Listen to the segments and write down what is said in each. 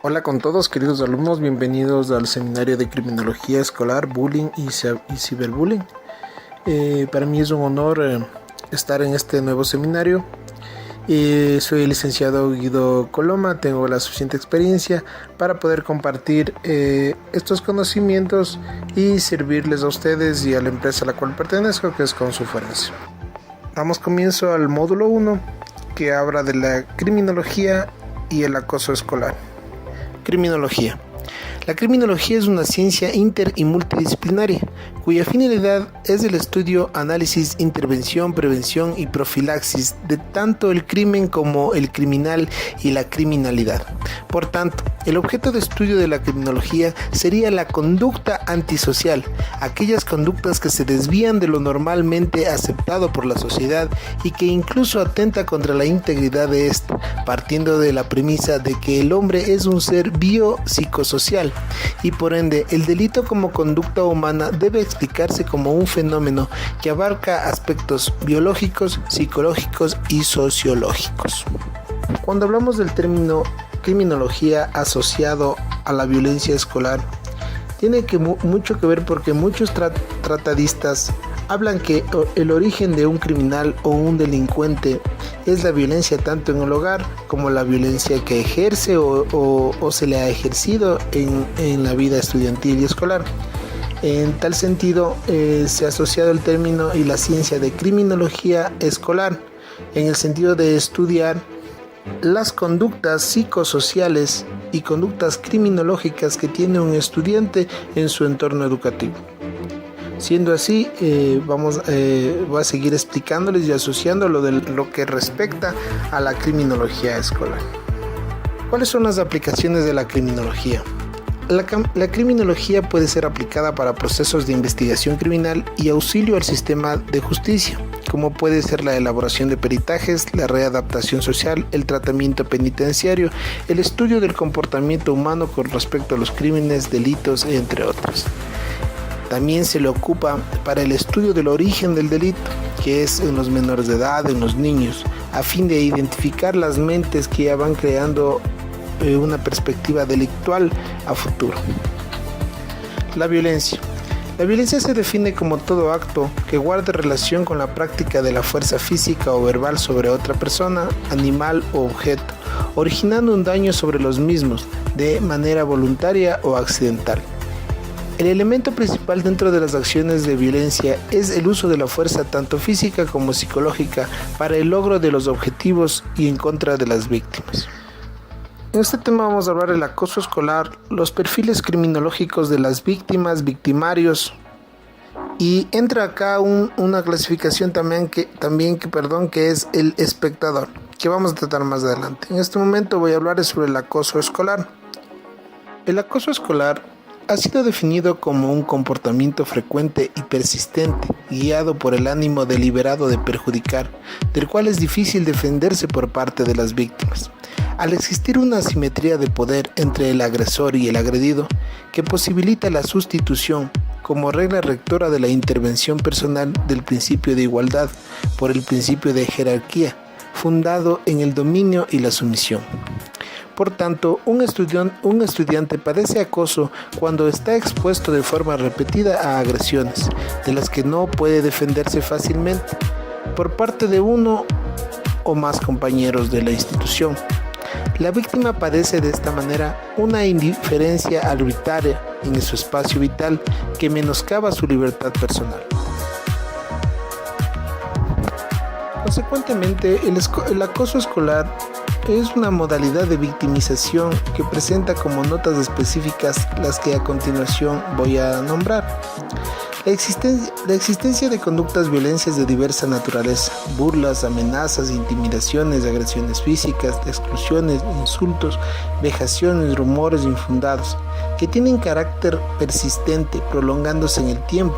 Hola con todos, queridos alumnos, bienvenidos al seminario de Criminología Escolar, Bullying y Ciberbullying. Para mí es un honor estar en este nuevo seminario. Soy el licenciado Guido Coloma, tengo la suficiente experiencia para poder compartir estos conocimientos y servirles a ustedes y a la empresa a la cual pertenezco, que es Consulforense. Damos comienzo al módulo 1, que habla de la criminología y el acoso escolar. Criminología. La criminología es una ciencia inter y multidisciplinaria, cuya finalidad es el estudio, análisis, intervención, prevención y profilaxis de tanto el crimen como el criminal y la criminalidad. Por tanto, el objeto de estudio de la criminología sería la conducta antisocial, aquellas conductas que se desvían de lo normalmente aceptado por la sociedad y que incluso atenta contra la integridad de ésta, partiendo de la premisa de que el hombre es un ser biopsicosocial y por ende el delito como conducta humana debe explicarse como un fenómeno que abarca aspectos biológicos, psicológicos y sociológicos. Cuando hablamos del término criminología asociado a la violencia escolar, tiene mucho que ver porque muchos tratadistas hablan que el origen de un criminal o un delincuente es la violencia tanto en el hogar como la violencia que ejerce o se le ha ejercido en la vida estudiantil y escolar. En tal sentido, se ha asociado el término y la ciencia de criminología escolar en el sentido de estudiar las conductas psicosociales y conductas criminológicas que tiene un estudiante en su entorno educativo. Siendo así, voy a seguir explicándoles y asociándolo de lo que respecta a la criminología escolar. ¿Cuáles son las aplicaciones de la criminología? La criminología puede ser aplicada para procesos de investigación criminal y auxilio al sistema de justicia, como puede ser la elaboración de peritajes, la readaptación social, el tratamiento penitenciario, el estudio del comportamiento humano con respecto a los crímenes, delitos, entre otros. También se le ocupa para el estudio del origen del delito, que es en los menores de edad, en los niños, a fin de identificar las mentes que ya van creando una perspectiva delictual a futuro. La violencia. La violencia se define como todo acto que guarde relación con la práctica de la fuerza física o verbal sobre otra persona, animal o objeto, originando un daño sobre los mismos de manera voluntaria o accidental. El elemento principal dentro de las acciones de violencia es el uso de la fuerza tanto física como psicológica para el logro de los objetivos y en contra de las víctimas. En este tema vamos a hablar del acoso escolar, los perfiles criminológicos de las víctimas, victimarios, y entra acá una clasificación que es el espectador, que vamos a tratar más adelante. En este momento voy a hablar sobre el acoso escolar. El acoso escolar ha sido definido como un comportamiento frecuente y persistente, guiado por el ánimo deliberado de perjudicar, del cual es difícil defenderse por parte de las víctimas. Al existir una asimetría de poder entre el agresor y el agredido, que posibilita la sustitución como regla rectora de la intervención personal del principio de igualdad por el principio de jerarquía, fundado en el dominio y la sumisión. Por tanto, un estudiante padece acoso cuando está expuesto de forma repetida a agresiones, de las que no puede defenderse fácilmente, por parte de uno o más compañeros de la institución. La víctima padece de esta manera una indiferencia arbitraria en su espacio vital que menoscaba su libertad personal. Consecuentemente, el acoso escolar es una modalidad de victimización que presenta como notas específicas las que a continuación voy a nombrar. La existencia de conductas violencias de diversa naturaleza, burlas, amenazas, intimidaciones, agresiones físicas, exclusiones, insultos, vejaciones, rumores infundados, que tienen carácter persistente, prolongándose en el tiempo.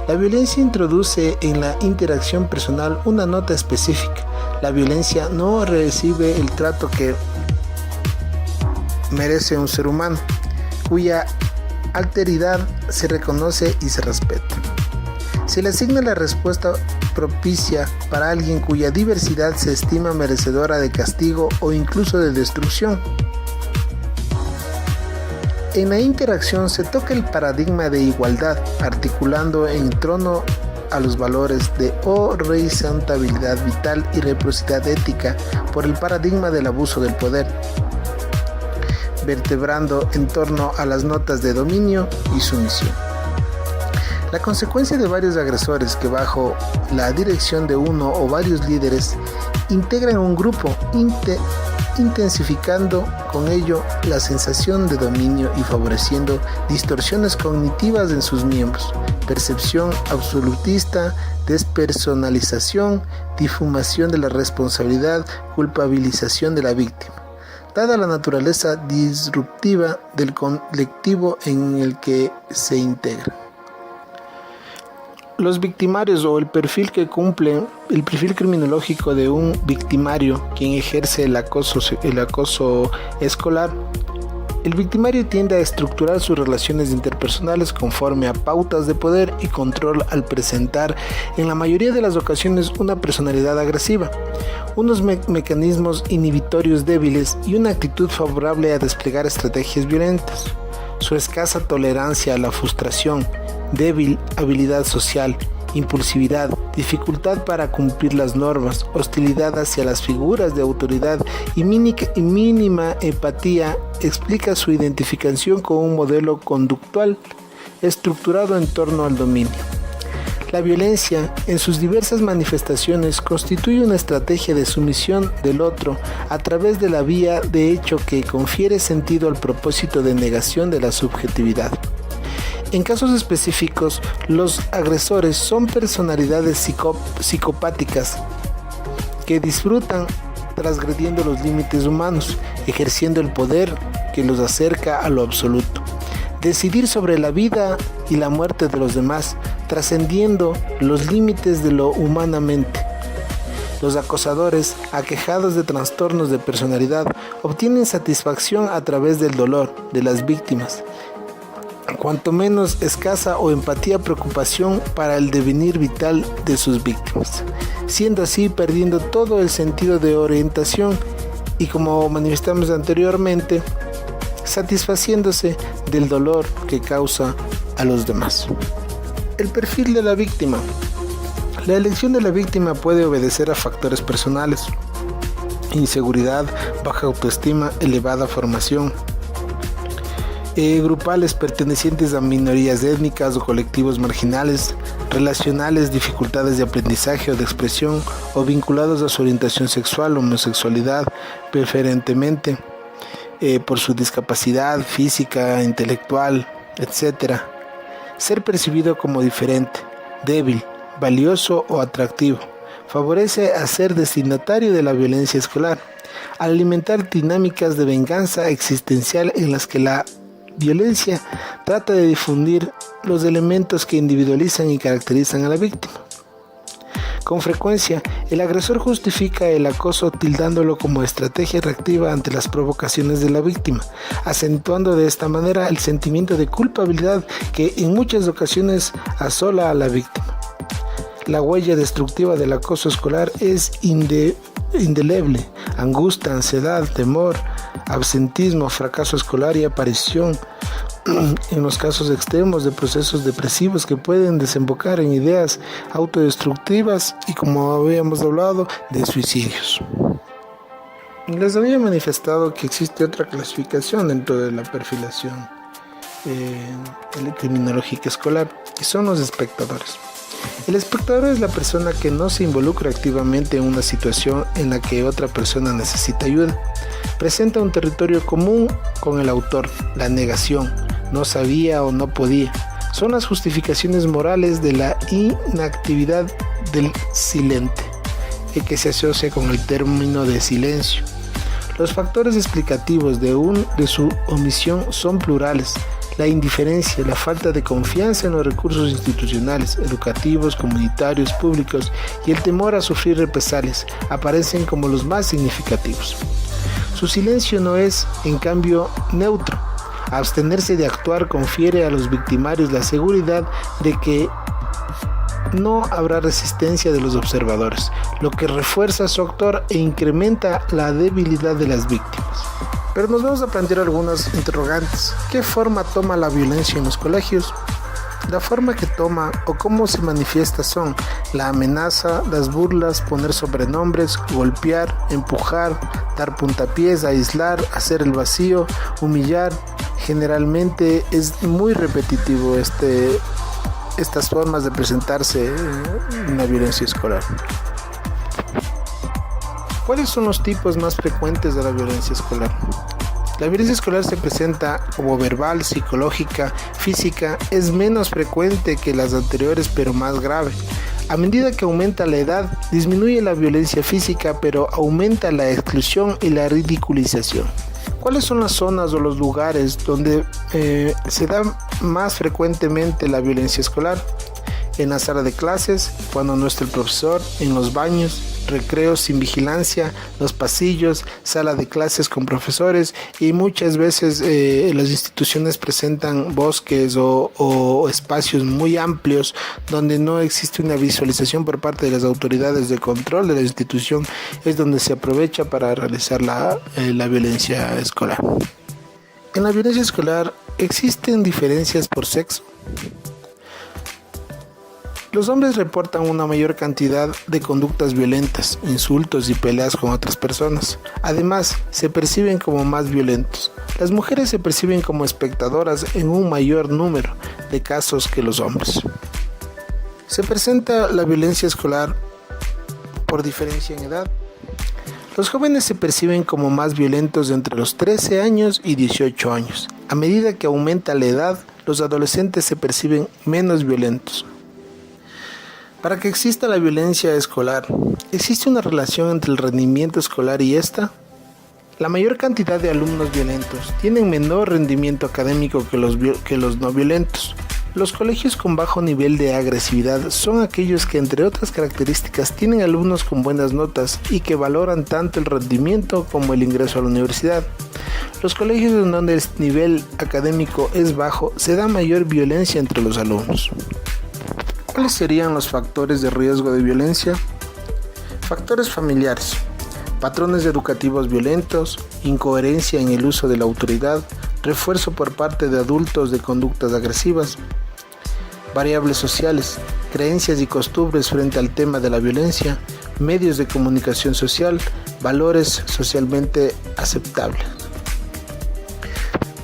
La violencia introduce en la interacción personal una nota específica. La violencia no recibe el trato que merece un ser humano, cuya alteridad se reconoce y se respeta. Se le asigna la respuesta propicia para alguien cuya diversidad se estima merecedora de castigo o incluso de destrucción. En la interacción se toca el paradigma de igualdad, articulando en torno a los valores de horizontabilidad vital y reciprocidad ética por el paradigma del abuso del poder, vertebrando en torno a las notas de dominio y sumisión. La consecuencia de varios agresores que bajo la dirección de uno o varios líderes integran un grupo, intensificando con ello la sensación de dominio y favoreciendo distorsiones cognitivas en sus miembros, percepción absolutista, despersonalización, difuminación de la responsabilidad, culpabilización de la víctima, dada la naturaleza disruptiva del colectivo en el que se integra. Los victimarios o el perfil que cumple el perfil criminológico de un victimario quien ejerce el acoso escolar. El victimario tiende a estructurar sus relaciones interpersonales conforme a pautas de poder y control al presentar en la mayoría de las ocasiones una personalidad agresiva, unos mecanismos inhibitorios débiles y una actitud favorable a desplegar estrategias violentas. Su escasa tolerancia a la frustración, débil habilidad social, impulsividad, dificultad para cumplir las normas, hostilidad hacia las figuras de autoridad y mínima empatía explica su identificación con un modelo conductual estructurado en torno al dominio. La violencia, en sus diversas manifestaciones, constituye una estrategia de sumisión del otro a través de la vía de hecho que confiere sentido al propósito de negación de la subjetividad. En casos específicos, los agresores son personalidades psicopáticas que disfrutan transgrediendo los límites humanos, ejerciendo el poder que los acerca a lo absoluto. Decidir sobre la vida y la muerte de los demás, trascendiendo los límites de lo humanamente. Los acosadores, aquejados de trastornos de personalidad, obtienen satisfacción a través del dolor de las víctimas. Cuanto menos escasa o empatía, preocupación para el devenir vital de sus víctimas, siendo así perdiendo todo el sentido de orientación y, como manifestamos anteriormente, satisfaciéndose del dolor que causa a los demás. El perfil de la víctima. La elección de la víctima puede obedecer a factores personales: inseguridad, baja autoestima, elevada formación, grupales pertenecientes a minorías étnicas o colectivos marginales, relacionales, dificultades de aprendizaje o de expresión, o vinculados a su orientación sexual, homosexualidad, preferentemente por su discapacidad física, intelectual, etc. Ser percibido como diferente, débil, valioso o atractivo favorece a ser destinatario de la violencia escolar, al alimentar dinámicas de venganza existencial en las que la violencia trata de difundir los elementos que individualizan y caracterizan a la víctima. Con frecuencia, el agresor justifica el acoso tildándolo como estrategia reactiva ante las provocaciones de la víctima, acentuando de esta manera el sentimiento de culpabilidad que en muchas ocasiones asola a la víctima. La huella destructiva del acoso escolar es indeleble: angustia, ansiedad, temor, absentismo, fracaso escolar y aparición, en los casos extremos, de procesos depresivos que pueden desembocar en ideas autodestructivas y, como habíamos hablado, de suicidios. Les había manifestado que existe otra clasificación dentro de la perfilación criminológica escolar, y son los espectadores. El espectador es la persona que no se involucra activamente en una situación en la que otra persona necesita ayuda. Presenta un territorio común con el autor: la negación, no sabía o no podía. Son las justificaciones morales de la inactividad del silente, que se asocia con el término de silencio. Los factores explicativos de su omisión son plurales: la indiferencia, la falta de confianza en los recursos institucionales, educativos, comunitarios, públicos y el temor a sufrir represalias aparecen como los más significativos. Su silencio no es, en cambio, neutro. Abstenerse de actuar confiere a los victimarios la seguridad de que no habrá resistencia de los observadores, lo que refuerza su actor e incrementa la debilidad de las víctimas. Pero nos vamos a plantear algunas interrogantes. ¿Qué forma toma la violencia en los colegios? La forma que toma o cómo se manifiesta son la amenaza, las burlas, poner sobrenombres, golpear, empujar, dar puntapiés, aislar, hacer el vacío, humillar. Generalmente es muy repetitivo estas formas de presentarse en la violencia escolar. ¿Cuáles son los tipos más frecuentes de la violencia escolar? La violencia escolar se presenta como verbal, psicológica, física, es menos frecuente que las anteriores pero más grave. A medida que aumenta la edad, disminuye la violencia física pero aumenta la exclusión y la ridiculización. ¿Cuáles son las zonas o los lugares donde se da más frecuentemente la violencia escolar? En la sala de clases, cuando no está el profesor, en los baños, recreos sin vigilancia, los pasillos, sala de clases con profesores y muchas veces las instituciones presentan bosques o espacios muy amplios donde no existe una visualización por parte de las autoridades de control de la institución, es donde se aprovecha para realizar la violencia escolar. En la violencia escolar existen diferencias por sexo. Los hombres reportan una mayor cantidad de conductas violentas, insultos y peleas con otras personas. Además, se perciben como más violentos. Las mujeres se perciben como espectadoras en un mayor número de casos que los hombres. Se presenta la violencia escolar por diferencia en edad. Los jóvenes se perciben como más violentos entre los 13 años y 18 años. A medida que aumenta la edad, los adolescentes se perciben menos violentos. Para que exista la violencia escolar, ¿existe una relación entre el rendimiento escolar y esta? La mayor cantidad de alumnos violentos tienen menor rendimiento académico que los no violentos. Los colegios con bajo nivel de agresividad son aquellos que, entre otras características, tienen alumnos con buenas notas y que valoran tanto el rendimiento como el ingreso a la universidad. Los colegios en donde el nivel académico es bajo, se da mayor violencia entre los alumnos. ¿Cuáles serían los factores de riesgo de violencia? Factores familiares, patrones educativos violentos, incoherencia en el uso de la autoridad, refuerzo por parte de adultos de conductas agresivas. Variables sociales, creencias y costumbres frente al tema de la violencia, medios de comunicación social, valores socialmente aceptables.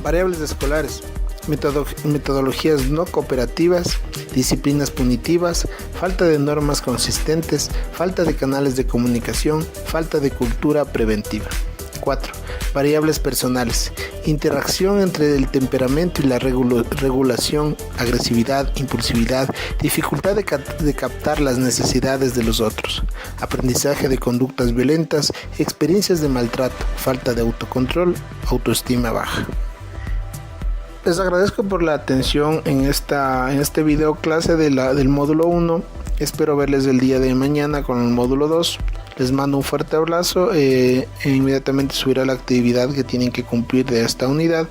Variables escolares, metodologías no cooperativas, disciplinas punitivas, falta de normas consistentes, falta de canales de comunicación, falta de cultura preventiva. 4. Variables personales, interacción entre el temperamento y la regulación, agresividad, impulsividad, dificultad de captar las necesidades de los otros, aprendizaje de conductas violentas, experiencias de maltrato, falta de autocontrol, autoestima baja. Les agradezco por la atención en este video clase del módulo 1. Espero verles el día de mañana con el módulo 2. Les mando un fuerte abrazo e inmediatamente subiré la actividad que tienen que cumplir de esta unidad.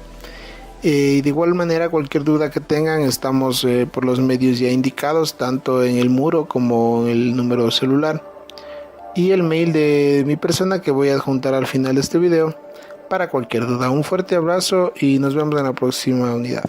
Y de igual manera, cualquier duda que tengan, estamos por los medios ya indicados, tanto en el muro como en el número celular. Y el mail de mi persona que voy a adjuntar al final de este video para cualquier duda. Un fuerte abrazo y nos vemos en la próxima unidad.